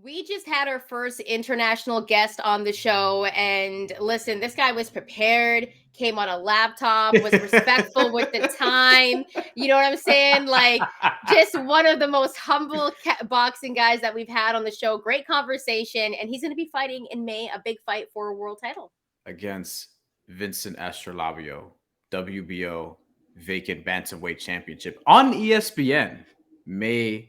We just had our first international guest on the show, and listen, this guy was prepared, came on a laptop, was respectful with the time. You know what I'm saying? Like, just one of the most humble boxing guys that we've had on the show. Great conversation, and he's going to be fighting in May, a big fight for a world title Against Vincent Astrolabio, WBO vacant bantamweight championship on ESPN May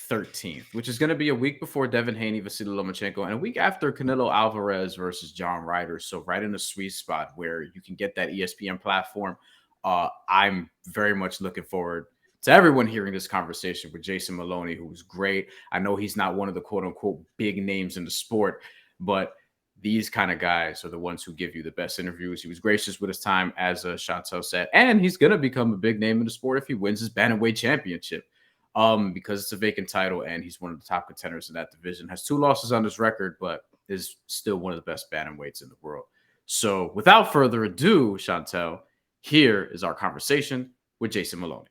13th, which is going to be a week before Devin Haney, Vasiliy Lomachenko, and a week after Canelo Alvarez versus John Ryder. So right in the sweet spot where you can get that ESPN platform. I'm very much looking forward to everyone hearing this conversation with Jason Moloney, who was great. I know he's not one of the quote unquote big names in the sport, but these kind of guys are the ones who give you the best interviews. He was gracious with his time, as Shantelle said, and he's going to become a big name in the sport if he wins his bantamweight championship, because it's a vacant title and he's one of the top contenders in that division. Has 2 losses on his record, but is still one of the best bantamweights in the world. So without further ado, Shantelle, here is our conversation with Jason Moloney.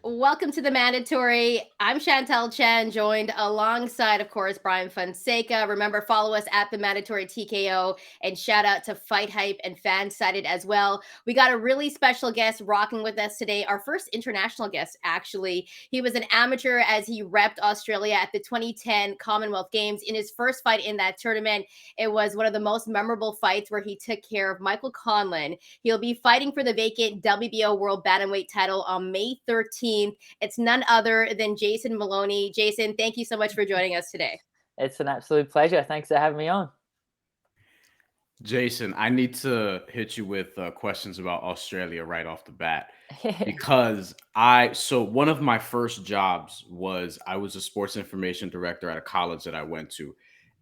Welcome to the Mandatory. I'm Shantelle Chen, joined alongside, of course, Bryan Fonseca. Remember, follow us at TheMandatory TKO, and shout out to FightHype and FanSided as well. We got a really special guest rocking with us today, our first international guest, actually. He was an amateur as he repped Australia at the 2010 Commonwealth Games. In his first fight in that tournament, it was one of the most memorable fights where he took care of Michael Conlan. He'll be fighting for the vacant WBO World Bantamweight title on May 13th. It's none other than Jason Moloney. Jason, thank you so much for joining us today. It's an absolute pleasure. Thanks for having me on. Jason, I need to hit you with questions about Australia right off the bat, because one of my first jobs was I was a sports information director at a college that I went to.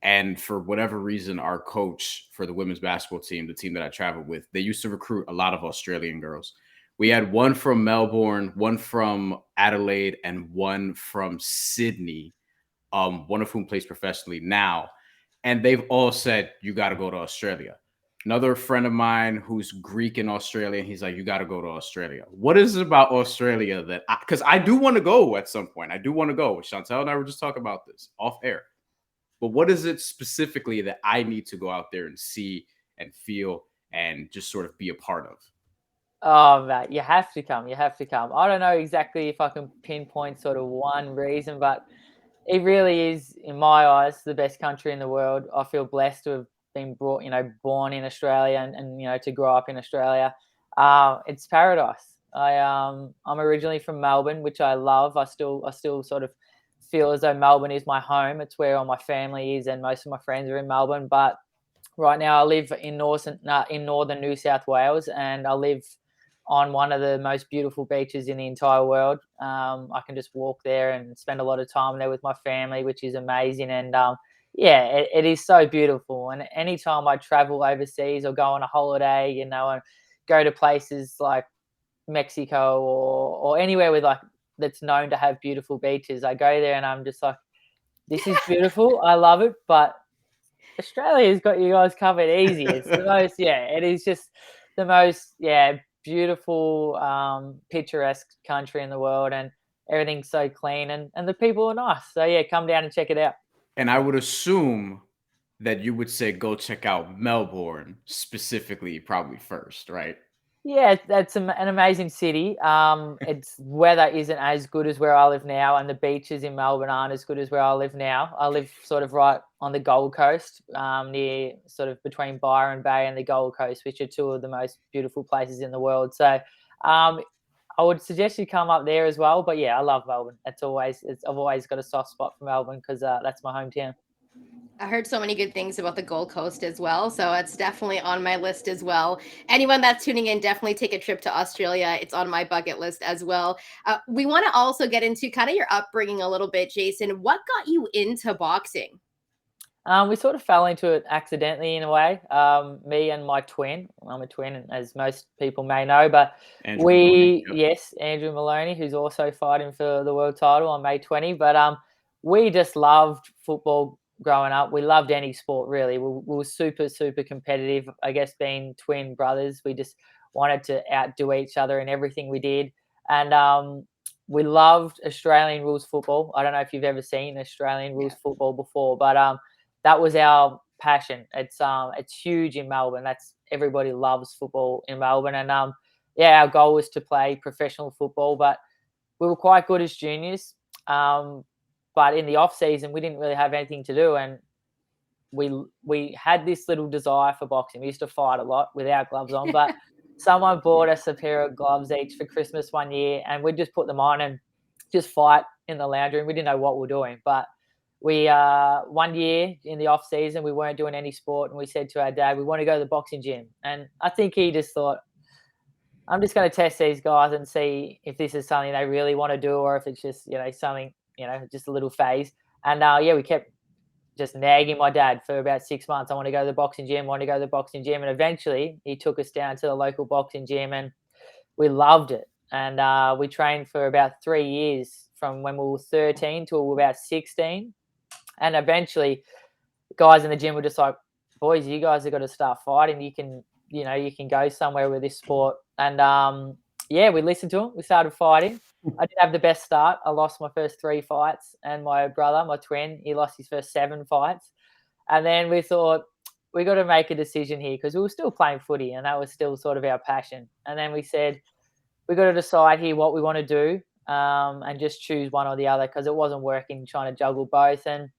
And for whatever reason, our coach for the women's basketball team, the team that I traveled with, they used to recruit a lot of Australian girls. We had one from Melbourne, one from Adelaide, and one from Sydney, one of whom plays professionally now. And they've all said, you got to go to Australia. Another friend of mine who's Greek in Australia, he's like, you got to go to Australia. What is it about Australia that, because I do want to go at some point. I do want to go. Shantelle and I were just talking about this off air. But what is it specifically that I need to go out there and see and feel and just sort of be a part of? Oh, Matt, you have to come. You have to come. I don't know exactly if I can pinpoint sort of one reason, but it really is, in my eyes, the best country in the world. I feel blessed to have been born in Australia and to grow up in Australia. It's paradise. I'm originally from Melbourne, which I love. I still sort of feel as though Melbourne is my home. It's where all my family is, and most of my friends are in Melbourne. But right now, I live in northern New South Wales, and I live on one of the most beautiful beaches in the entire world. I can just walk there and spend a lot of time there with my family, which is amazing. And it is so beautiful. And anytime I travel overseas or go on a holiday, and go to places like Mexico or anywhere with that's known to have beautiful beaches, I go there and I'm just like, this is beautiful. I love it. But Australia's got you guys covered easy. It's the most, it is just the most, beautiful, picturesque country in the world, and everything's so clean, and the people are nice. So come down and check it out. And I would assume that you would say go check out Melbourne specifically, probably first, right? Yeah, that's an amazing city. Its weather isn't as good as where I live now, and the beaches in Melbourne aren't as good as where I live now. I live sort of right on the Gold Coast, near sort of between Byron Bay and the Gold Coast, which are 2 of the most beautiful places in the world. So I would suggest you come up there as well. But I love Melbourne. I've always got a soft spot for Melbourne because that's my hometown. I heard so many good things about the Gold Coast as well, so it's definitely on my list as well. Anyone that's tuning in, definitely take a trip to Australia. It's on my bucket list as well. We want to also get into kind of your upbringing a little bit, Jason. What got you into boxing? We sort of fell into it accidentally in a way. Me and my twin. I'm a twin, as most people may know, but Andrew Moloney, yep. Andrew Moloney, who's also fighting for the world title on May 20. But we just loved football growing up. We loved any sport, really. We were super, super competitive. I guess being twin brothers, we just wanted to outdo each other in everything we did. And we loved Australian rules football. I don't know if you've ever seen Australian rules football before, but that was our passion. It's huge in Melbourne. Everybody loves football in Melbourne. And our goal was to play professional football, but we were quite good as juniors. But in the off season, we didn't really have anything to do, and we had this little desire for boxing. We used to fight a lot without gloves on, but someone bought us a pair of gloves each for Christmas one year, and we'd just put them on and just fight in the lounge room. We didn't know what we were doing, but we one year in the off season, we weren't doing any sport, and we said to our dad, we want to go to the boxing gym. And I think he just thought, I'm just going to test these guys and see if this is something they really want to do, or if it's just, something, just a little phase. And we kept just nagging my dad for about 6 months. I want to go to the boxing gym, And eventually he took us down to the local boxing gym, and we loved it. And we trained for about 3 years, from when we were 13 to about 16. And eventually guys in the gym were just like, boys, you guys have got to start fighting. You can go somewhere with this sport. And we listened to him. We started fighting. I didn't have the best start. I lost my first 3 fights, and my brother, my twin, he lost his first 7 fights. And then we thought, we got to make a decision here, because we were still playing footy, and that was still sort of our passion. And then we said, we got to decide here what we want to do, and just choose one or the other, because it wasn't working trying to juggle both. And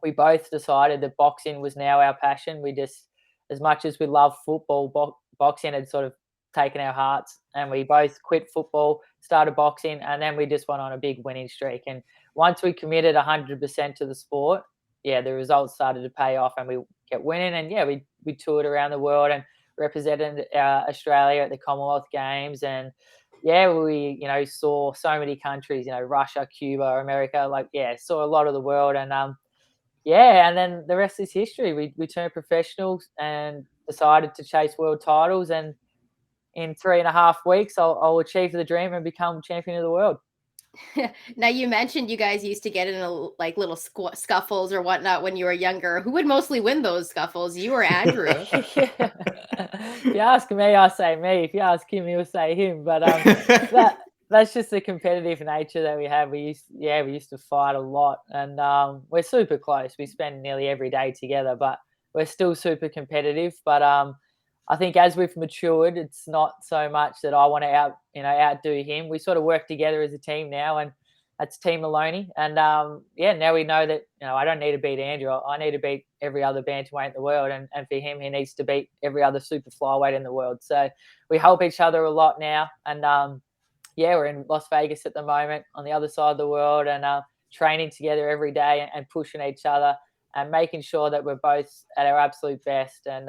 we both decided that boxing was now our passion. We just, as much as we love football, boxing had sort of taken our hearts, and we both quit football, started boxing, and then we just went on a big winning streak. And once we committed 100% to the sport, the results started to pay off, and we kept winning. And we toured around the world and represented Australia at the Commonwealth Games. And we saw so many countries, Russia, Cuba, America, saw a lot of the world. And and then the rest is history. We turned professionals and decided to chase world titles. And in 3.5 weeks, I'll achieve the dream and become champion of the world. Now, you mentioned you guys used to get in little scuffles or whatnot when you were younger. Who would mostly win those scuffles, you or Andrew? If you ask me, I say me. If you ask him, he'll say him. But that's just the competitive nature that we have. We used to fight a lot, and we're super close. We spend nearly every day together, but we're still super competitive. But I think as we've matured, it's not so much that I want to outdo him. We sort of work together as a team now, and that's Team Moloney. And now we know that I don't need to beat Andrew. I need to beat every other bantamweight in the world, and for him, he needs to beat every other super flyweight in the world. So we help each other a lot now, and we're in Las Vegas at the moment on the other side of the world, and training together every day and pushing each other and making sure that we're both at our absolute best. And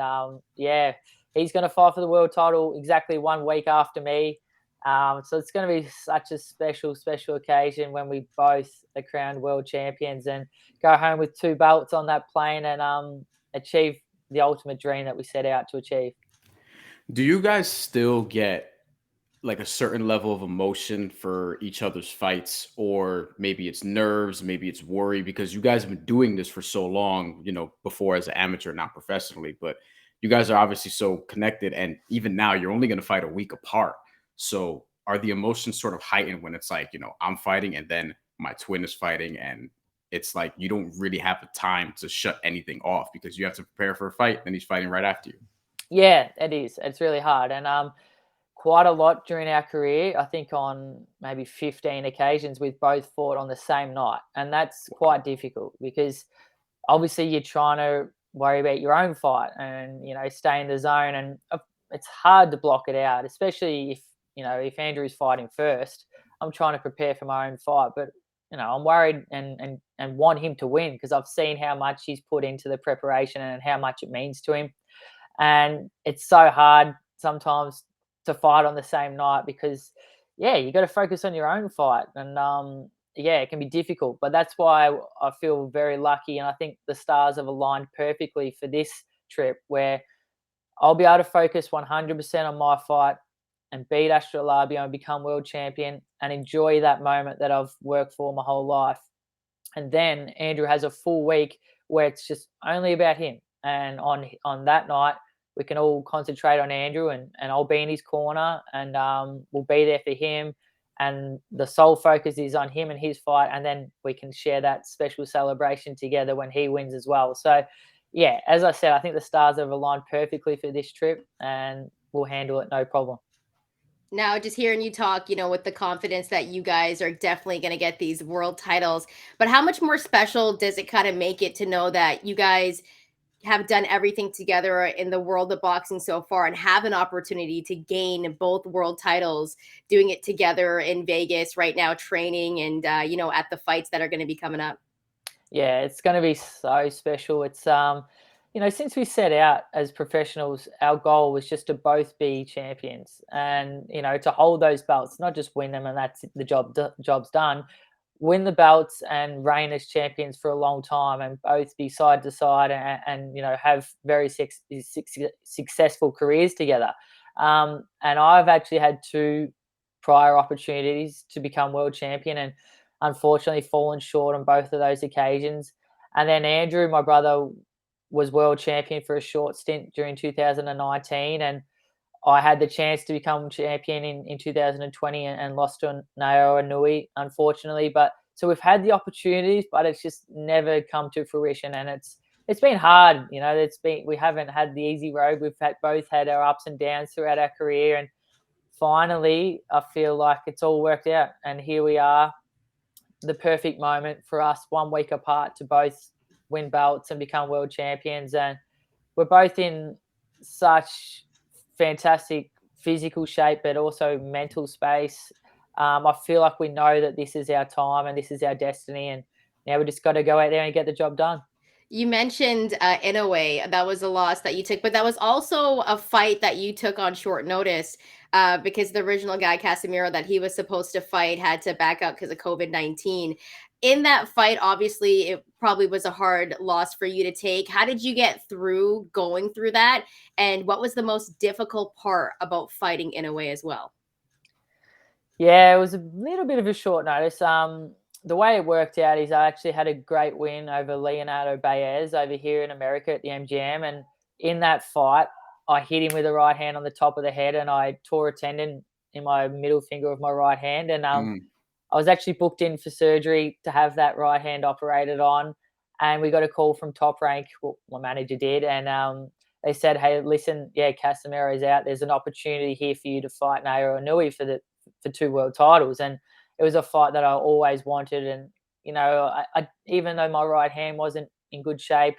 he's going to fight for the world title exactly 1 week after me. So it's going to be such a special, special occasion when we both are crowned world champions and go home with 2 belts on that plane and achieve the ultimate dream that we set out to achieve. Do you guys still get like a certain level of emotion for each other's fights, or maybe it's nerves, maybe it's worry, because you guys have been doing this for so long, before as an amateur, not professionally, but you guys are obviously so connected, and even now you're only going to fight a week apart. So are the emotions sort of heightened when it's like, I'm fighting and then my twin is fighting, and it's like you don't really have the time to shut anything off because you have to prepare for a fight, then he's fighting right after you? Yeah, it is. It's really hard. And quite a lot during our career, I think on maybe 15 occasions, we've both fought on the same night. And that's quite difficult because obviously you're trying to worry about your own fight and, stay in the zone. And it's hard to block it out, especially if Andrew's fighting first. I'm trying to prepare for my own fight, but, I'm worried and want him to win because I've seen how much he's put into the preparation and how much it means to him. And it's so hard sometimes to fight on the same night because, you got to focus on your own fight. And, it can be difficult. But that's why I feel very lucky. And I think the stars have aligned perfectly for this trip where I'll be able to focus 100% on my fight and beat Astrolabio and become world champion and enjoy that moment that I've worked for my whole life. And then Andrew has a full week where it's just only about him. And on that night, we can all concentrate on Andrew, and I'll be in his corner, and we'll be there for him. And the sole focus is on him and his fight, and then we can share that special celebration together when he wins as well. So, yeah, as I said, I think the stars have aligned perfectly for this trip, and we'll handle it no problem. Now, just hearing you talk, with the confidence that you guys are definitely going to get these world titles, but how much more special does it kind of make it to know that you guys have done everything together in the world of boxing so far and have an opportunity to gain both world titles, doing it together in Vegas right now, training and, at the fights that are going to be coming up? Yeah, it's going to be so special. It's since we set out as professionals, our goal was just to both be champions, and to hold those belts, not just win them and that's the job's done. Win the belts and reign as champions for a long time, and both be side to side, and have very successful careers together. And I've actually had 2 prior opportunities to become world champion, and unfortunately fallen short on both of those occasions. And then Andrew, my brother, was world champion for a short stint during 2019, and I had the chance to become champion in 2020 and lost to Naoya Inoue, unfortunately. But so we've had the opportunities, but it's just never come to fruition, and it's been hard. We haven't had the easy road. We've both had our ups and downs throughout our career, and finally, I feel like it's all worked out, and here we are, the perfect moment for us, 1 week apart, to both win belts and become world champions. And we're both in such fantastic physical shape, but also mental space. I feel like we know that this is our time and this is our destiny, and now we just got to go out there and get the job done. You mentioned Inoue. That was a loss that you took, but that was also a fight that you took on short notice because the original guy, Casemiro, that he was supposed to fight had to back up because of COVID-19. In that fight, obviously, it probably was a hard loss for you to take. How did you get through going through that? And what was the most difficult part about fighting Inoue as well? Yeah, it was a little bit of a short notice. The way it worked out is I actually had a great win over Leonardo Baez over here in America at the MGM. And in that fight, I hit him with a right hand on the top of the head, and I tore a tendon in my middle finger of my right hand. And I was actually booked in for surgery to have that right hand operated on. And we got a call from Top Rank, well, my manager did, and they said, "Hey, listen, yeah, Casemiro's out. There's an opportunity here for you to fight Naoya Inoue for 2 world titles." And it was a fight that I always wanted. And, I even though my right hand wasn't in good shape,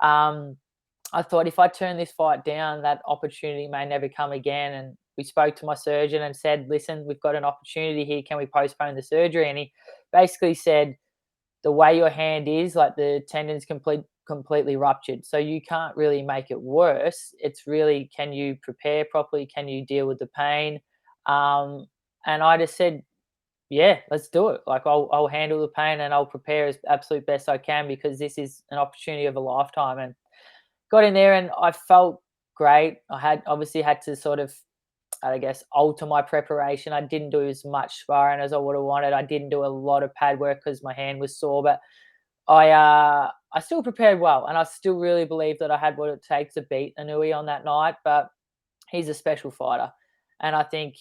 I thought if I turn this fight down, that opportunity may never come again. And we spoke to my surgeon and said, "Listen, we've got an opportunity here. Can we postpone the surgery?" And he basically said, "The way your hand is, like, the tendon's completely ruptured. So you can't really make it worse. It's really, can you prepare properly? Can you deal with the pain?" And I just said, "Yeah, let's do it. Like, I'll handle the pain and I'll prepare as absolute best I can, because this is an opportunity of a lifetime." And got in there and I felt great. I had obviously had to sort of, I guess, alter my preparation. I didn't do as much sparring as I would have wanted. I didn't do a lot of pad work because my hand was sore, but I still prepared well, and I still really believe that I had what it takes to beat Inoue on that night. But he's a special fighter, and I think,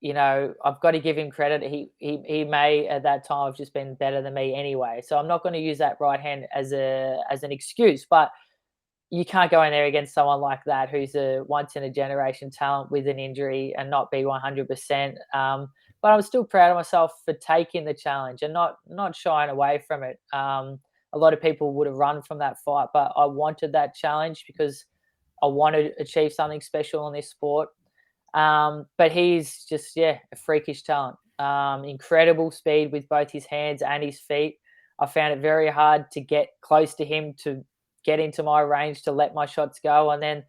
I've got to give him credit. He may at that time have just been better than me anyway. So I'm not going to use that right hand as an excuse, but you can't go in there against someone like that who's a once in a generation talent with an injury and not be 100%. But I'm still proud of myself for taking the challenge and not shying away from it. A lot of people would have run from that fight, but I wanted that challenge because I wanted to achieve something special in this sport. But he's just, a freakish talent. Incredible speed with both his hands and his feet. I found it very hard to get close to him, to get into my range, to let my shots go. And then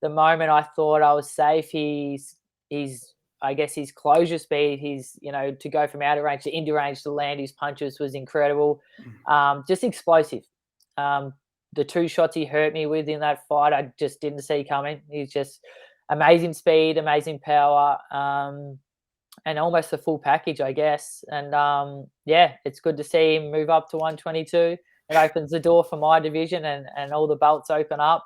the moment I thought I was safe, I guess his closure speed, to go from outer range to into range to land his punches was incredible. Just explosive. The 2 shots he hurt me with in that fight, I just didn't see coming. He's just amazing speed, amazing power, and almost the full package, I guess. And it's good to see him move up to 122. it opens the door for my division and all the belts open up.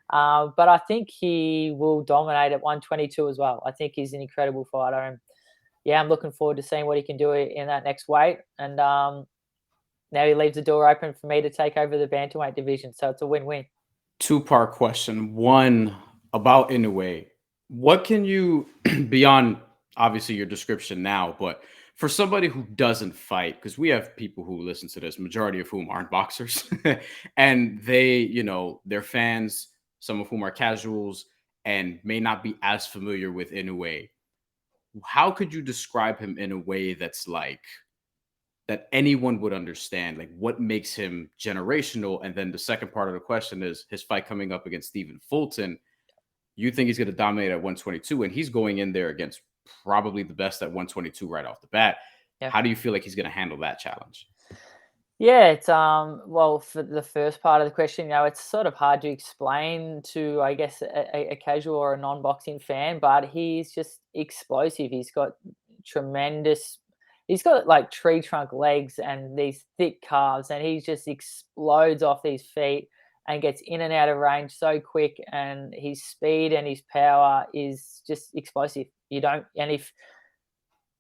But I think he will dominate at 122 as well. I think he's an incredible fighter. And yeah, I'm looking forward to seeing what he can do in that next weight. And now he leaves the door open for me to take over the bantamweight division. So it's a win-win. Two-part question. One, about Inoue. What can you, beyond obviously your description now, but for somebody who doesn't fight, because we have people who listen to this, majority of whom aren't boxers, and they, they're fans, some of whom are casuals, and may not be as familiar with Inoue. How could you describe him in a way that's like, that anyone would understand? Like, what makes him generational? And then the second part of the question is his fight coming up against Stephen Fulton. You think he's going to dominate at 122, and he's going in there against probably the best at 122 right off the bat. Yeah. How do you feel like he's going to handle that challenge? Yeah, it's well, for the first part of the question, it's sort of hard to explain to, I guess, a casual or a non-boxing fan, but he's just explosive. He's got like tree trunk legs and these thick calves, and he just explodes off these feet and gets in and out of range so quick, and his speed and his power is just explosive.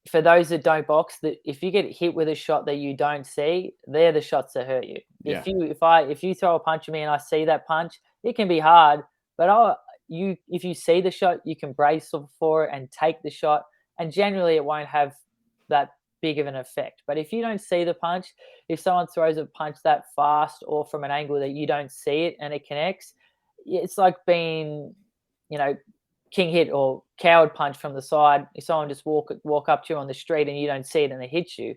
For those that don't box, that if you get hit with a shot that you don't see, they're the shots that hurt you. Yeah. If you throw a punch at me and I see that punch, it can be hard, but if you see the shot, you can brace for it and take the shot, and generally it won't have that big of an effect. But if you don't see the punch, if someone throws a punch that fast or from an angle that you don't see it and it connects, it's like being, king hit or coward punch from the side. If someone just walk up to you on the street and you don't see it and they hit you,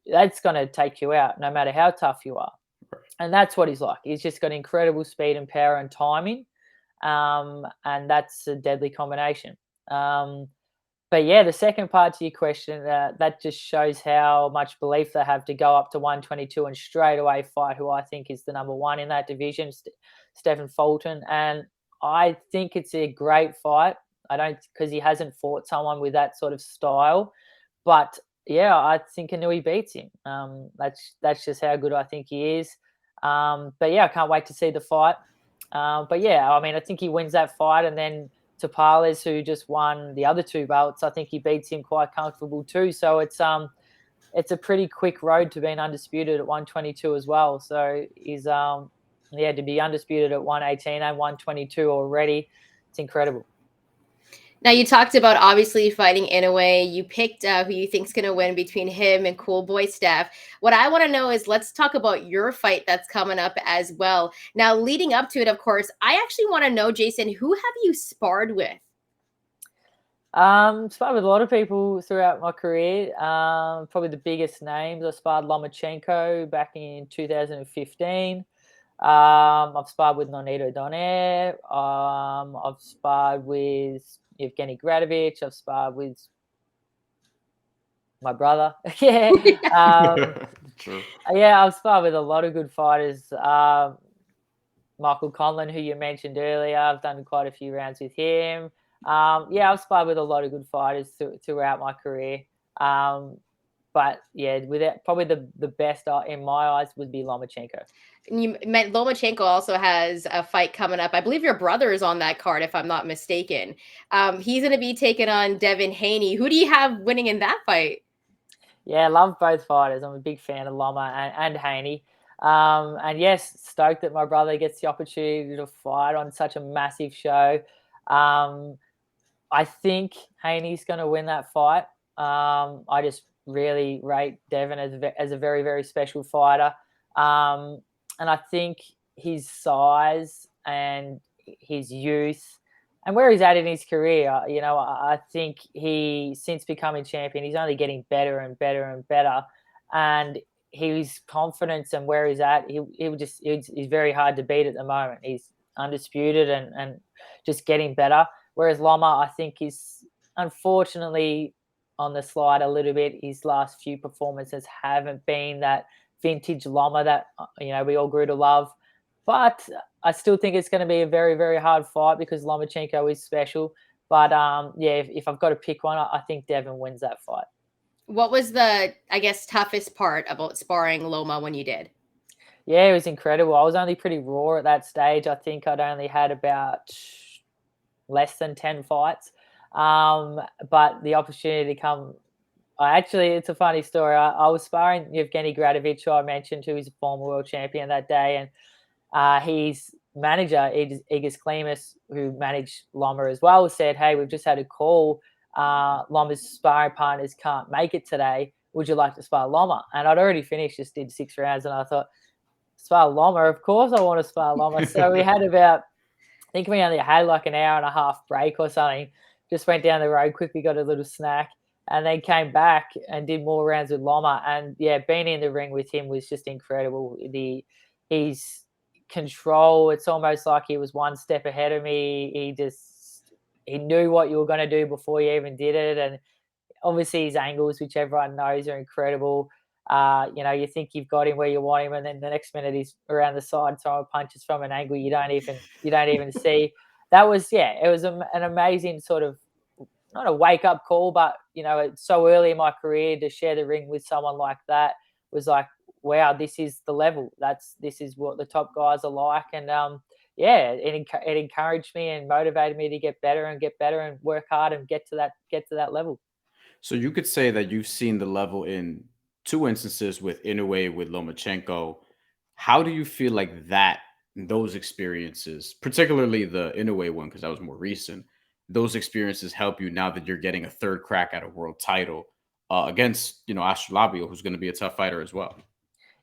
that's going to take you out no matter how tough you are. Right. And that's what he's like. He's just got incredible speed and power and timing. And that's a deadly combination. But yeah, the second part to your question, that just shows how much belief they have to go up to 122 and straight away fight who I think is the number one in that division, Stephen Fulton. And I think it's a great fight. Because he hasn't fought someone with that sort of style. But yeah, I think Inoue beats him. That's just how good I think he is. But yeah, I can't wait to see the fight. But yeah, I think he wins that fight, and then Tapales, who just won the other two belts, I think he beats him quite comfortable too. So it's a pretty quick road to being undisputed at 122 as well. So he's to be undisputed at 118 and 122 already, it's incredible. Now, you talked about obviously fighting Inoue. You picked who you think's going to win between him and Cool Boy Steph. What I want to know is, let's talk about your fight that's coming up as well. Now, leading up to it, of course, I actually want to know, Jason, who have you sparred with? Sparred with a lot of people throughout my career. Probably the biggest names. I sparred Lomachenko back in 2015. I've sparred with Nonito Donaire. I've sparred with Evgeny Gradovich. I've sparred with my brother. Yeah. True. Yeah, I've sparred with a lot of good fighters. Michael Conlon, who you mentioned earlier, I've done quite a few rounds with him. Yeah, I've sparred with a lot of good fighters throughout my career. But yeah, probably the best in my eyes would be Lomachenko. And you meant Lomachenko also has a fight coming up. I believe your brother is on that card, if I'm not mistaken. He's going to be taking on Devin Haney. Who do you have winning in that fight? Yeah, I love both fighters. I'm a big fan of Loma and Haney. And yes, stoked that my brother gets the opportunity to fight on such a massive show. I think Haney's going to win that fight. I just really rate Devin as a very, very special fighter. And I think his size and his youth and where he's at in his career, I think since becoming champion, he's only getting better and better and better. And his confidence and where he's at, he's very hard to beat at the moment. He's undisputed and just getting better. Whereas Loma, I think, is unfortunately on the slide a little bit. His last few performances haven't been that vintage Loma that we all grew to love. But I still think it's going to be a very, very hard fight because Lomachenko is special. But yeah, if I've got to pick one, I think Devin wins that fight. What was the, I guess, toughest part about sparring Loma when you did? Yeah, it was incredible. I was only pretty raw at that stage. I think I'd only had about less than 10 fights. But the opportunity to come, it's a funny story. I was sparring Evgeny Gradovich, who I mentioned, who is a former world champion that day. And his manager, Igis Klimas, who managed Loma as well, said, "Hey, we've just had a call. Loma's sparring partners can't make it today. Would you like to spar Loma?" And I'd already finished, just did 6 rounds. And I thought, spar Loma? Of course I want to spar Loma. So we had about, I think we only had like an hour and a half break or something. Just went down the road, quickly got a little snack, and then came back and did more rounds with Loma. And yeah, being in the ring with him was just incredible. His control, it's almost like he was one step ahead of me. He knew what you were going to do before you even did it. And obviously his angles, which everyone knows are incredible. You think you've got him where you want him, and then the next minute he's around the side throwing punches from an angle you don't even see. That was, it was an amazing sort of, not a wake up call, but it's so early in my career to share the ring with someone like that was like, wow, this is the level. This is what the top guys are like. And it encouraged me and motivated me to get better and work hard and get to that level. So you could say that you've seen the level in two instances with Inoue, with Lomachenko. How do you feel like those experiences, particularly the Inoue one, because that was more recent, those experiences help you now that you're getting a third crack at a world title against, Astrolabio, who's going to be a tough fighter as well?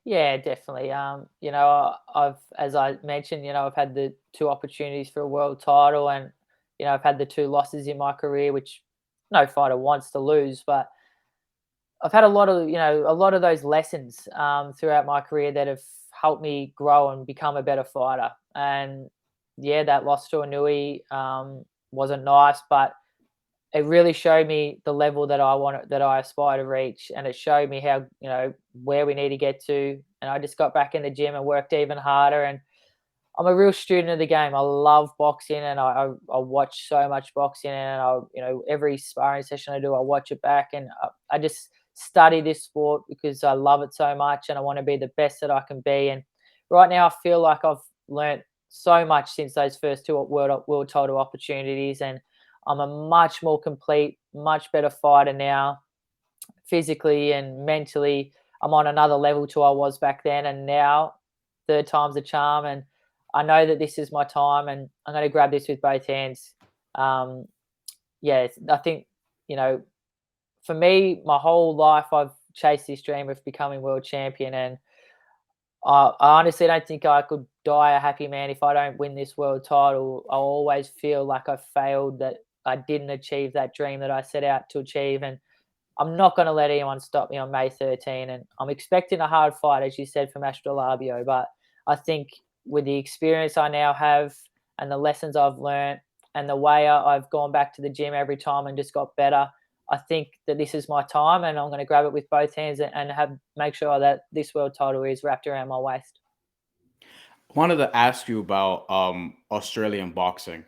Yeah, definitely. As I mentioned, I've had the 2 opportunities for a world title, and I've had the 2 losses in my career, which no fighter wants to lose. But I've had a lot of those lessons throughout my career that have helped me grow and become a better fighter. And yeah, that loss to Inoue wasn't nice, but it really showed me the level that I aspire to reach, and it showed me how where we need to get to. And I just got back in the gym and worked even harder. And I'm a real student of the game. I love boxing, and I watch so much boxing, and every sparring session I do, I watch it back, and I just study this sport because I love it so much, and I want to be the best that I can be. And right now, I feel like I've learnt so much since those first 2 world title opportunities, and I'm a much more complete, much better fighter now, physically and mentally. I'm on another level to I was back then, and now 3rd time's a charm. And I know that this is my time, and I'm going to grab this with both hands. I think, for me, my whole life, I've chased this dream of becoming world champion. And I honestly don't think I could die a happy man if I don't win this world title. I always feel like I failed, that I didn't achieve that dream that I set out to achieve. And I'm not going to let anyone stop me on May 13. And I'm expecting a hard fight, as you said, from Astrolabio. But I think with the experience I now have and the lessons I've learned and the way I've gone back to the gym every time and just got better, I think that this is my time, and I'm going to grab it with both hands and make sure that this world title is wrapped around my waist. I wanted to ask you about Australian boxing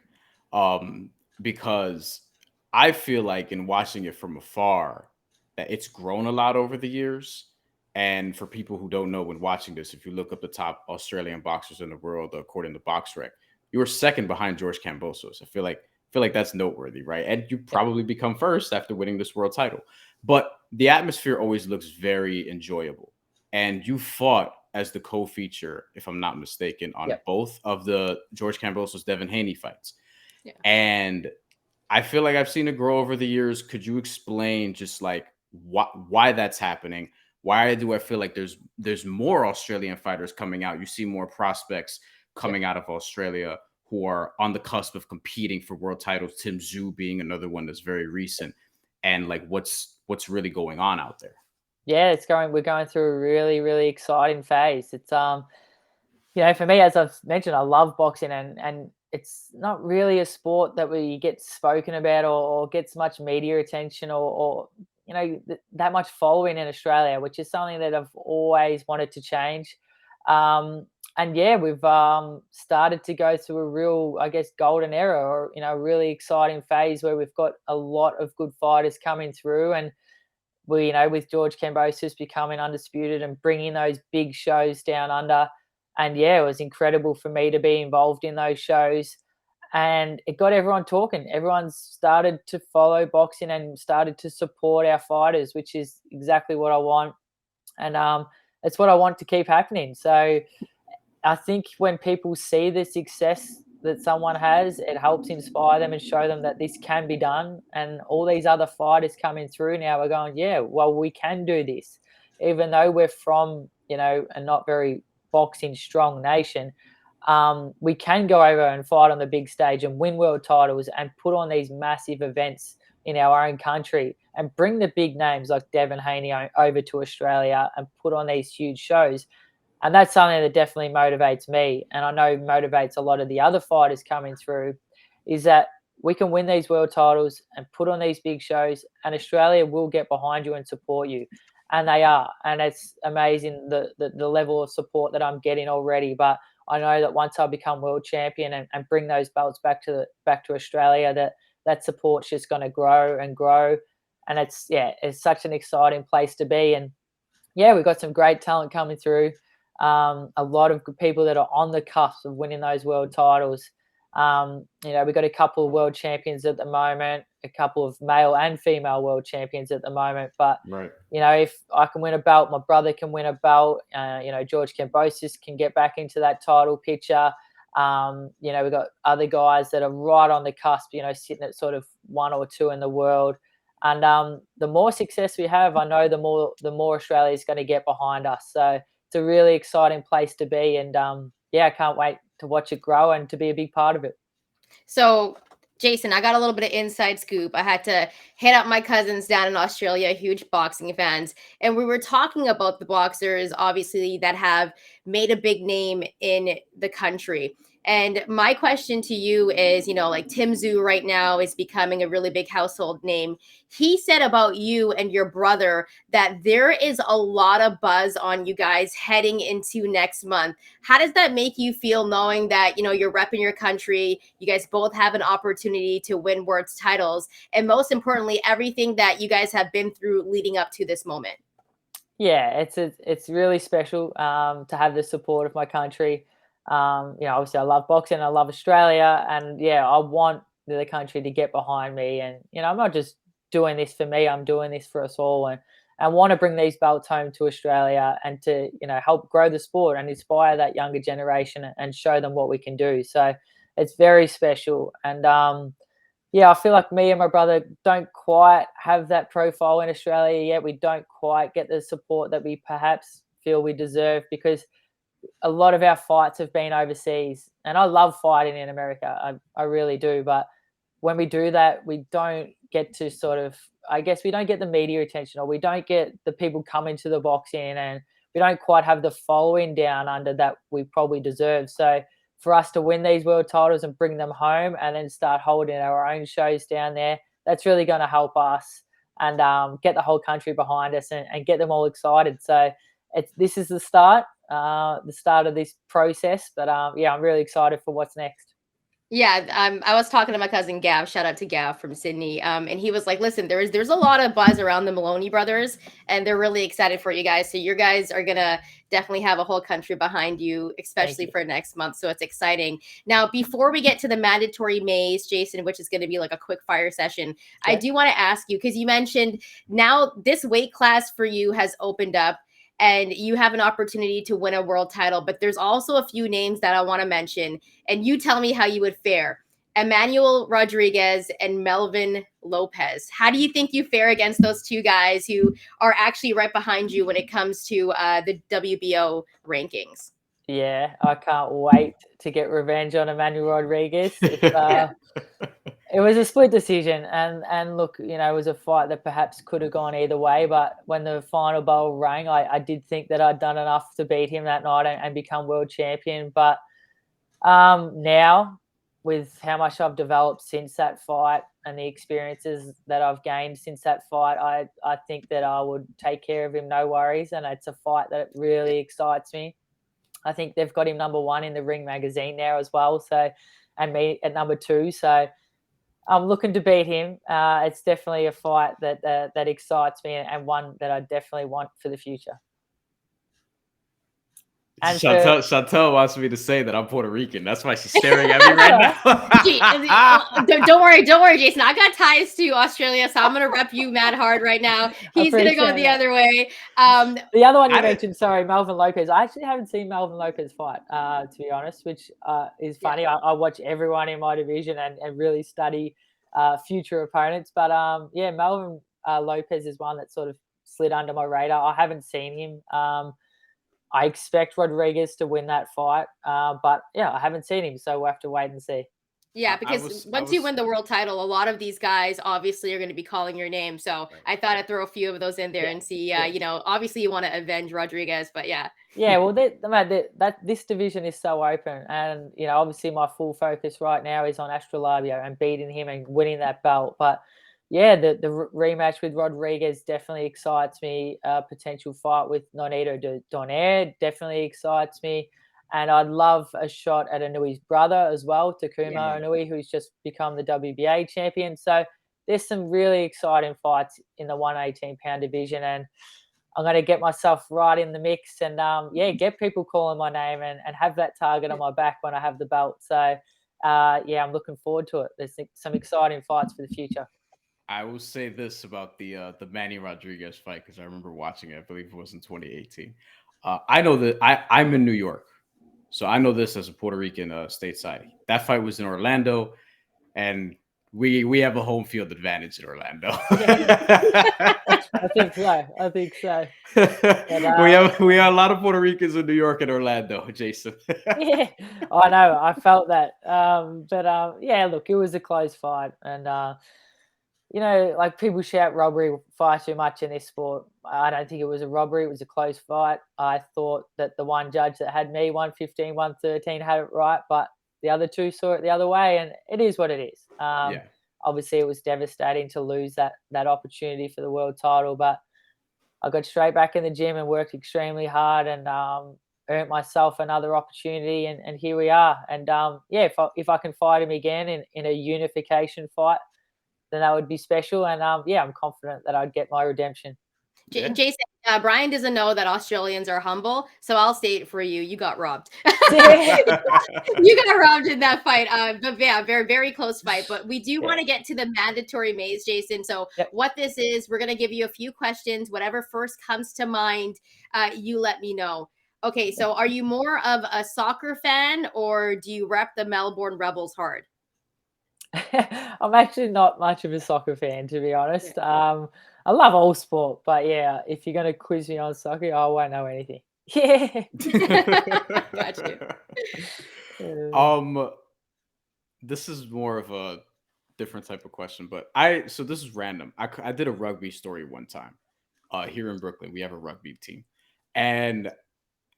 um, because I feel like in watching it from afar that it's grown a lot over the years. And for people who don't know, when watching this, if you look up the top Australian boxers in the world according to BoxRec, you were second behind George Kambosos. I feel like that's noteworthy, right? And you probably become first after winning this world title. But the atmosphere always looks very enjoyable. And you fought as the co-feature, if I'm not mistaken, on Yep. both of the George Kambosos Devin Haney fights. Yeah. And I feel like I've seen it grow over the years. Could you explain just like why that's happening? Why do I feel like there's more Australian fighters coming out? You see more prospects coming out of Australia who are on the cusp of competing for world titles. Tim Zhu being another one that's very recent. And like what's really going on out there? Yeah, we're going through a really, really exciting phase. It's for me, as I've mentioned, I love boxing, and it's not really a sport that we get spoken about or gets much media attention or that much following in Australia, which is something that I've always wanted to change. And yeah, we've started to go through a real, I guess, golden era, or a really exciting phase where we've got a lot of good fighters coming through. And we, with George Kambosos becoming undisputed and bringing those big shows down under, And yeah, it was incredible for me to be involved in those shows. And it got everyone talking. Everyone started to follow boxing and started to support our fighters, which is exactly what I want. And it's what I want to keep happening. So I think when people see the success that someone has, it helps inspire them and show them that this can be done. And all these other fighters coming through now are going, yeah, well, we can do this. Even though we're from, a not very boxing strong nation, we can go over and fight on the big stage and win world titles and put on these massive events in our own country and bring the big names like Devin, Haney over to Australia and put on these huge shows. And that's something that definitely motivates me, and I know motivates a lot of the other fighters coming through, is that we can win these world titles and put on these big shows, and Australia will get behind you and support you. And they are. And it's amazing the level of support that I'm getting already. But I know that once I become world champion and bring those belts back to Australia, that support's just going to grow and grow. And it's such an exciting place to be. And yeah, we've got some great talent coming through. A lot of good people that are on the cusp of winning those world titles. We've got a couple of world champions at the moment, a couple of male and female world champions at the moment. But, right. If I can win a belt, my brother can win a belt. George Kambosos can get back into that title picture. We've got other guys that are right on the cusp, sitting at sort of 1 or 2 in the world. And the more success we have, I know the more Australia is going to get behind us. So it's a really exciting place to be. And I can't wait to watch it grow and to be a big part of it. So, Jason, I got a little bit of inside scoop. I had to hit up my cousins down in Australia, huge boxing fans. And we were talking about the boxers, obviously, that have made a big name in the country. And my question to you is, like Tim Tszyu right now is becoming a really big household name. He said about you and your brother that there is a lot of buzz on you guys heading into next month. How does that make you feel knowing that, you're repping your country, you guys both have an opportunity to win world titles, and most importantly, everything that you guys have been through leading up to this moment? Yeah, it's really special to have the support of my country. Obviously I love boxing, I love Australia, and I want the country to get behind me. And I'm not just doing this for me, I'm doing this for us all, and want to bring these belts home to Australia and to help grow the sport and inspire that younger generation and show them what we can do. So it's very special. And I feel like me and my brother don't quite have that profile in Australia yet. We don't quite get the support that we perhaps feel we deserve, because a lot of our fights have been overseas. And I love fighting in America. I really do. But when we do that, we don't get to we don't get the media attention, or we don't get the people coming to the boxing, and we don't quite have the following down under that we probably deserve. So for us to win these world titles and bring them home and then start holding our own shows down there, that's really going to help us and get the whole country behind us and get them all excited. So this is the start of this process. But I'm really excited for what's next. Yeah, I was talking to my cousin Gav. Shout out to Gav from Sydney. And he was like, "Listen, there's a lot of buzz around the Moloney brothers, and they're really excited for you guys. So you guys are gonna definitely have a whole country behind you, especially for next month. So it's exciting." Now, before we get to the mandatory maze, Jason, which is going to be like a quick fire session, okay, I do want to ask you, because you mentioned now this weight class for you has opened up, and you have an opportunity to win a world title. But there's also a few names that I want to mention, and you tell me how you would fare. Emmanuel Rodriguez and Melvin Lopez. How do you think you fare against those two guys who are actually right behind you when it comes to the WBO rankings? Yeah, I can't wait to get revenge on Emmanuel Rodriguez. It was a split decision, and look, it was a fight that perhaps could have gone either way. But when the final bell rang, I did think that I'd done enough to beat him that night and become world champion. But now, with how much I've developed since that fight and the experiences that I've gained since that fight, I think that I would take care of him, no worries. And it's a fight that really excites me. I think they've got him number 1 in the Ring magazine now as well. So, and me at number 2. So I'm looking to beat him. It's definitely a fight that excites me, and one that I definitely want for the future. And Shantelle wants me to say that I'm Puerto Rican. That's why she's staring at me right now. Don't worry, Jason. I got ties to Australia, so I'm gonna rep you mad hard right now. He's gonna go the other way. The other one you mentioned, sorry, Melvin Lopez. I actually haven't seen Melvin Lopez fight, to be honest, which is funny. Yeah. I watch everyone in my division and really study future opponents. But yeah, Melvin Lopez is one that sort of slid under my radar. I haven't seen him. I expect Rodriguez to win that fight, but yeah, I haven't seen him, so we'll have to wait and see. Yeah, because once you win the world title, a lot of these guys obviously are going to be calling your name. So I thought I'd throw a few of those in there and see. You know, obviously you want to avenge Rodriguez, but yeah. Yeah, well, this division is so open, and you know, obviously my full focus right now is on Astrolabio and beating him and winning that belt. But yeah, the rematch with Rodriguez definitely excites me. Potential fight with Nonito Donaire definitely excites me. And I'd love a shot at Inoue's brother as well, Takuma Inoue, who's just become the WBA champion. So there's some really exciting fights in the 118-pound division. And I'm going to get myself right in the mix and, get people calling my name and have that target on my back when I have the belt. So, yeah, I'm looking forward to it. There's some exciting fights for the future. I will say this about the Manny Rodriguez fight because I remember watching it. I believe it was in 2018. I know that I'm in New York, so I know this as a Puerto Rican stateside. That fight was in Orlando, and we have a home field advantage in Orlando. I think so. But, we have a lot of Puerto Ricans in New York and Orlando, Jason. Yeah, I know. I felt that. Yeah, look, it was a close fight, and you know, like people shout robbery far too much in this sport. I don't think it was a robbery. It was a close fight. I thought that the one judge that had me 115, 113 had it right, but the other two saw it the other way, and it is what it is. Obviously, it was devastating to lose that opportunity for the world title, but I got straight back in the gym and worked extremely hard and earned myself another opportunity, and here we are. And yeah, if I can fight him again in a unification fight, then that would be special. And yeah, I'm confident that I'd get my redemption. Jason, Bryan doesn't know that Australians are humble, so I'll state for you, you got robbed. You got robbed in that fight. But yeah, very, very close fight. But we do want to get to the mandatory maze, Jason. So what this is, we're going to give you a few questions. Whatever first comes to mind, you let me know. Okay, so are you more of a soccer fan or do you rep the Melbourne Rebels hard? I'm actually not much of a soccer fan, to be honest. I love all sport, but yeah, if you're going to quiz me on soccer, I won't know anything. Yeah. Gotcha. This is more of a different type of question, but so this is random. I did a rugby story one time. Here in Brooklyn, we have a rugby team, and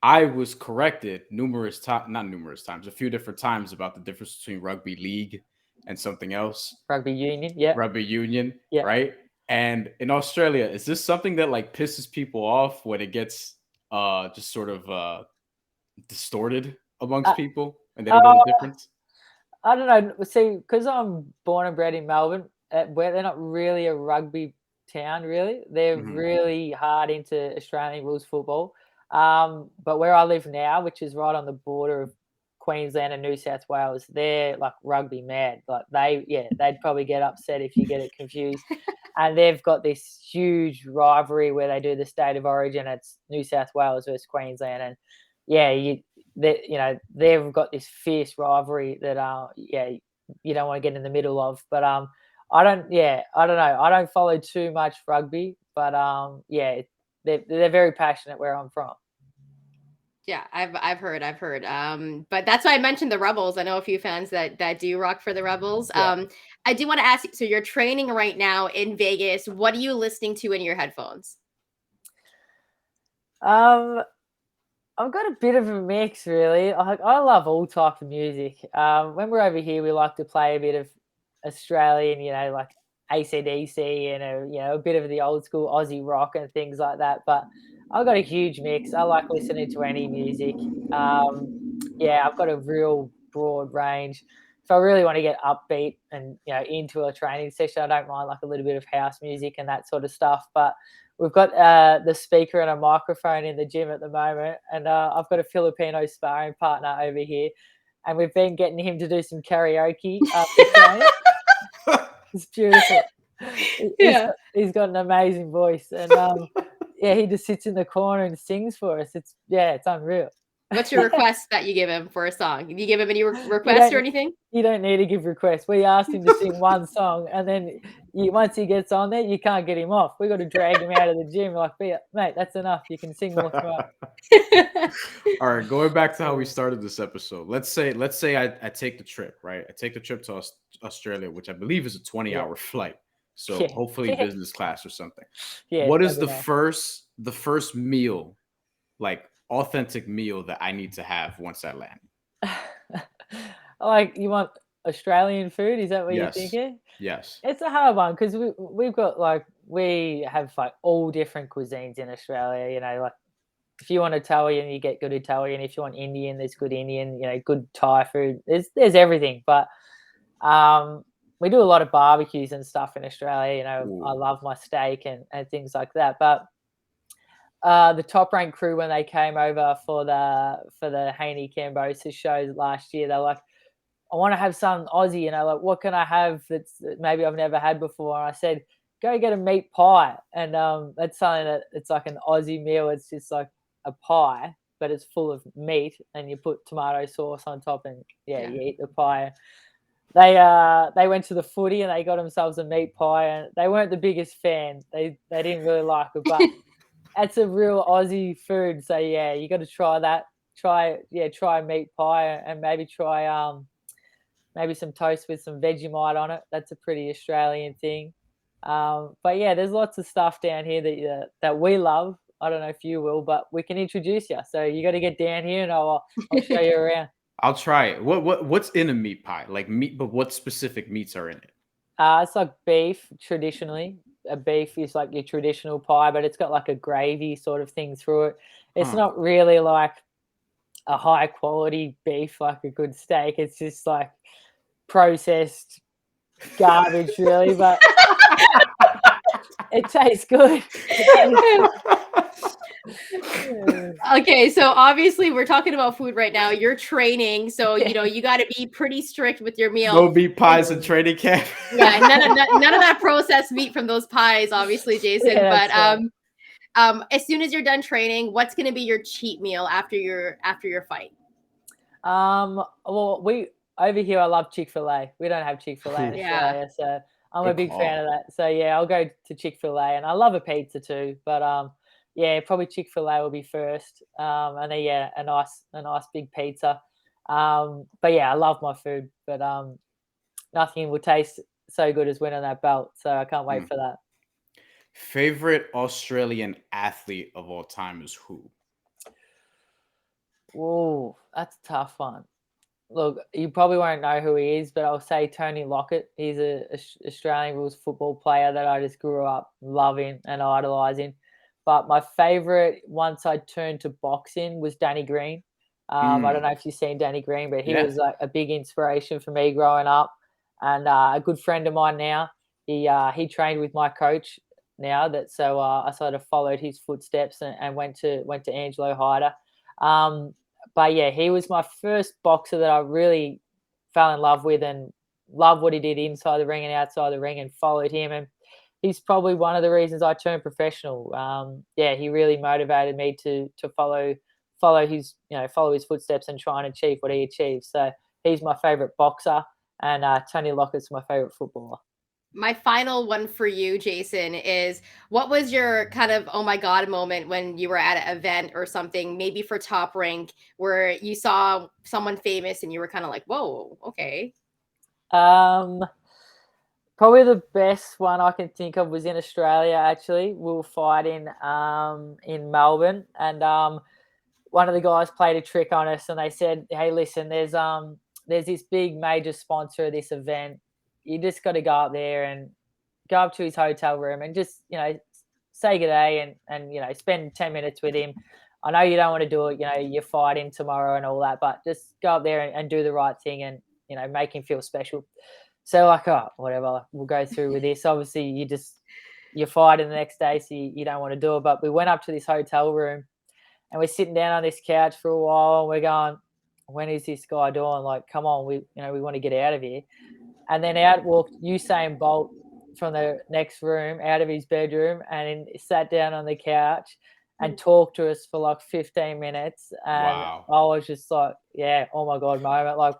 I was corrected not numerous times, a few different times about the difference between rugby league and something else. Rugby union, yeah. Rugby union, right? And in Australia, is this something that like pisses people off when it gets just sort of distorted amongst people and they don't know the difference? I don't know. See, because I'm born and bred in Melbourne, where they're not really a rugby town, really. They're really hard into Australian rules football. But where I live now, which is right on the border of Queensland and New South Wales, they're like rugby mad. Like they'd probably get upset if you get it confused. And they've got this huge rivalry where they do the state of origin. It's New South Wales versus Queensland, and they've got this fierce rivalry that you don't want to get in the middle of. But I don't know. I don't follow too much rugby, but they're very passionate where I'm from. Yeah, I've heard. But that's why I mentioned the Rebels. I know a few fans that do rock for the Rebels. Yeah. I do want to ask you, so you're training right now in Vegas. What are you listening to in your headphones? I've got a bit of a mix, really. I love all types of music. When we're over here, we like to play a bit of Australian, like AC/DC and a bit of the old school Aussie rock and things like that. But I've got a huge mix. I like listening to any music. I've got a real broad range. if I really want to get upbeat and into a training session, I don't mind like a little bit of house music and that sort of stuff. But we've got the speaker and a microphone in the gym at the moment, and I've got a Filipino sparring partner over here, and we've been getting him to do some karaoke after training. It's beautiful. Yeah. He's got an amazing voice, and he just sits in the corner and sings for us. It's unreal. What's your request that you give him for a song? Do you give him any requests or anything? You don't need to give requests. We asked him to sing one song, and then once he gets on there, you can't get him off. We got to drag him out of the gym. Like, mate, that's enough. You can sing more tomorrow. All right, going back to how we started this episode. Let's say I take the trip, right? I take the trip to Australia, which I believe is a 20-hour flight. So hopefully business class or something. Yeah. What is the first meal, like authentic meal, that I need to have once I land? Like, you want Australian food? Is that what you're thinking? Yes. It's a hard one because we've got we have like all different cuisines in Australia. Like if you want Italian, you get good Italian. If you want Indian, there's good Indian. Good Thai food. There's everything. But we do a lot of barbecues and stuff in Australia. Ooh. I love my steak and things like that. But the Top Rank crew, when they came over for the Haney Cambosis show last year, they're like, I want to have something Aussie, like, what can I have that's maybe I've never had before? And I said, go get a meat pie. And that's something that it's like an Aussie meal. It's just like a pie, but it's full of meat, and you put tomato sauce on top, and you eat the pie. They went to the footy and they got themselves a meat pie, and they weren't the biggest fan. They didn't really like it, but that's a real Aussie food. So you got to try that. Try meat pie, and maybe try maybe some toast with some Vegemite on it. That's a pretty Australian thing. But there's lots of stuff down here that we love. I don't know if you will, but we can introduce you. So you got to get down here, and I'll show you around. I'll try it. What's in a meat pie? Like meat, but what specific meats are in it? It's like beef traditionally. A beef is like your traditional pie, but it's got like a gravy sort of thing through it. It's not really like a high quality beef, like a good steak. It's just like processed garbage, really, but it tastes good. Okay, so obviously we're talking about food right now. You're training, so you got to be pretty strict with your meal. No meat pies in training camp. Yeah, none of that processed meat from those pies, obviously, Jason. But as soon as you're done training, what's going to be your cheat meal after your fight? Well, we over here, I love Chick-fil-A. We don't have Chick-fil-A in Australia, so I'm a big fan of that. So I'll go to Chick-fil-A, and I love a pizza too. But probably Chick-fil-A will be first, and then a nice big pizza. But I love my food, but nothing will taste so good as winning that belt. So I can't wait for that. Favorite Australian athlete of all time is who? Oh, that's a tough one. Look, you probably won't know who he is, but I'll say Tony Lockett. He's an Australian rules football player that I just grew up loving and idolising. But my favourite, once I turned to boxing, was Danny Green. I don't know if you've seen Danny Green, but he was like a big inspiration for me growing up, and a good friend of mine now. He trained with my coach now, so I sort of followed his footsteps and went to Angelo Hyder. But he was my first boxer that I really fell in love with and loved what he did inside the ring and outside the ring, and followed him. And he's probably one of the reasons I turned professional. He really motivated me to follow his footsteps and try and achieve what he achieved. So he's my favorite boxer, and Tony Lockett's my favorite footballer. My final one for you, Jason, is what was your kind of oh my god moment when you were at an event or something, maybe for Top Rank, where you saw someone famous and you were kind of like, whoa, okay. Probably the best one I can think of was in Australia. Actually, we were fighting in Melbourne, and one of the guys played a trick on us, and they said, "Hey, listen, there's this big major sponsor of this event. You just got to go up there and go up to his hotel room and just, say good day and spend 10 minutes with him. I know you don't want to do it, you're fighting tomorrow and all that, but just go up there and do the right thing. And you know, make him feel special. So like, oh, whatever, we'll go through with this. Obviously, you're fighting the next day, so you don't want to do it. But we went up to this hotel room, and we're sitting down on this couch for a while, and we're going, when is this guy doing? Like, come on, we want to get out of here. And then out walked Usain Bolt from the next room, out of his bedroom, and sat down on the couch and talked to us for like 15 minutes. And Wow. I was just like, yeah, oh my God moment. Like,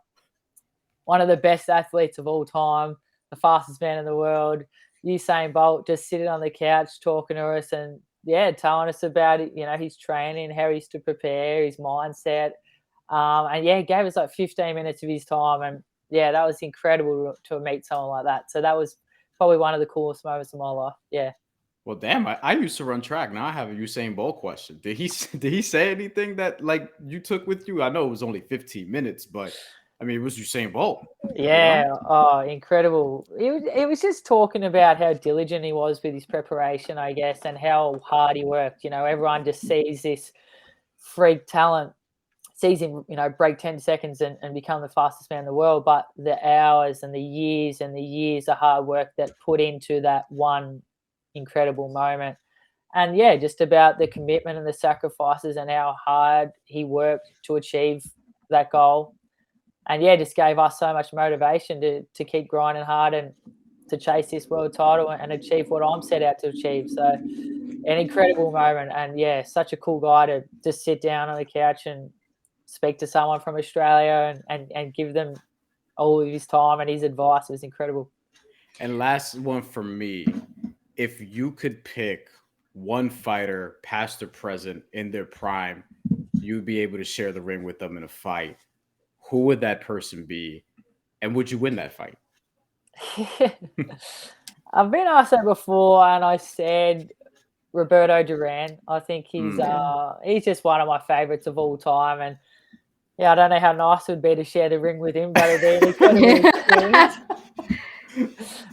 one of the best athletes of all time, the fastest man in the world, Usain Bolt, just sitting on the couch talking to us and, yeah, telling us about it, you know, his training, how he used to prepare, his mindset. And, yeah, he gave us like 15 minutes of his time. And, yeah, that was incredible to meet someone like that. So that was probably one of the coolest moments of my life. Yeah. Well, damn, I used to run track. Now I have a Usain Bolt question. Did he say anything that like you took with you? I know it was only 15 minutes, but I mean, it was Usain Bolt. Yeah, oh, incredible. He was just talking about how diligent he was with his preparation, I guess, and how hard he worked. You know, everyone just sees this freak talent, sees him, you know, break 10 seconds and become the fastest man in the world, but the hours and the years of hard work that put into that one incredible moment. And yeah, just about the commitment and the sacrifices and how hard he worked to achieve that goal. And yeah, just gave us so much motivation to keep grinding hard and to chase this world title and achieve what I'm set out to achieve. So an incredible moment. And yeah, such a cool guy to just sit down on the couch and speak to someone from Australia and give them all of his time and his advice. It was incredible. And last one for me, if you could pick one fighter, past or present, in their prime, you'd be able to share the ring with them in a fight. Who would that person be? And would you win that fight? I've been asked that before, and I said Roberto Duran. I think he's just one of my favorites of all time. And yeah, I don't know how nice it would be to share the ring with him, but it'd be an incredible experience.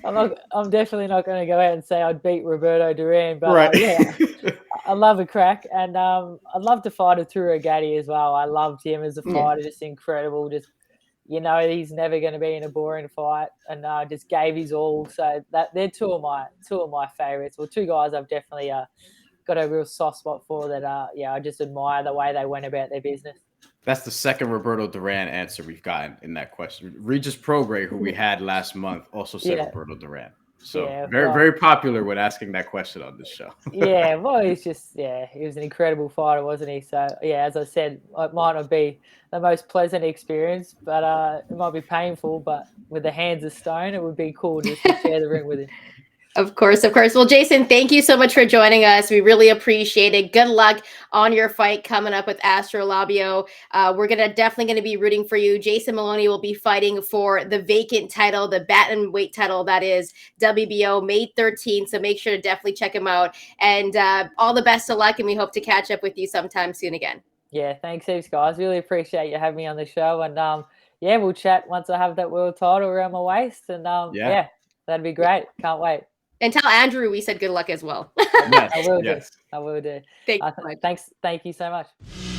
I'm definitely not going to go out and say I'd beat Roberto Duran, but right. Yeah, I love a crack, and I'd love to fight Arturo Gatti as well. I loved him as a fighter, just incredible. Just, you know, he's never going to be in a boring fight, and just gave his all. So that they're two of my favorites. Well, two guys I've definitely got a real soft spot for. That I just admire the way they went about their business. That's the second Roberto Duran answer we've gotten in that question. Regis Prograis, who we had last month, also said Roberto Duran. So very popular when asking that question on this show. Yeah, well, he was an incredible fighter, wasn't he? So yeah, as I said, it might not be the most pleasant experience, but it might be painful. But with the hands of stone, it would be cool just to share the ring with him. Of course. Well, Jason, thank you so much for joining us. We really appreciate it. Good luck on your fight coming up with Astrolabio. We're definitely going to be rooting for you. Jason Moloney will be fighting for the vacant title, the Bantamweight title, that is WBO, May 13th. So make sure to definitely check him out. And all the best of luck, and we hope to catch up with you sometime soon again. Yeah, thanks heaps, guys. Really appreciate you having me on the show. And yeah, we'll chat once I have that world title around my waist. And yeah, that'd be great. Can't wait. And tell Andrew we said good luck as well. I will do. Thank you so much. Thank you so much.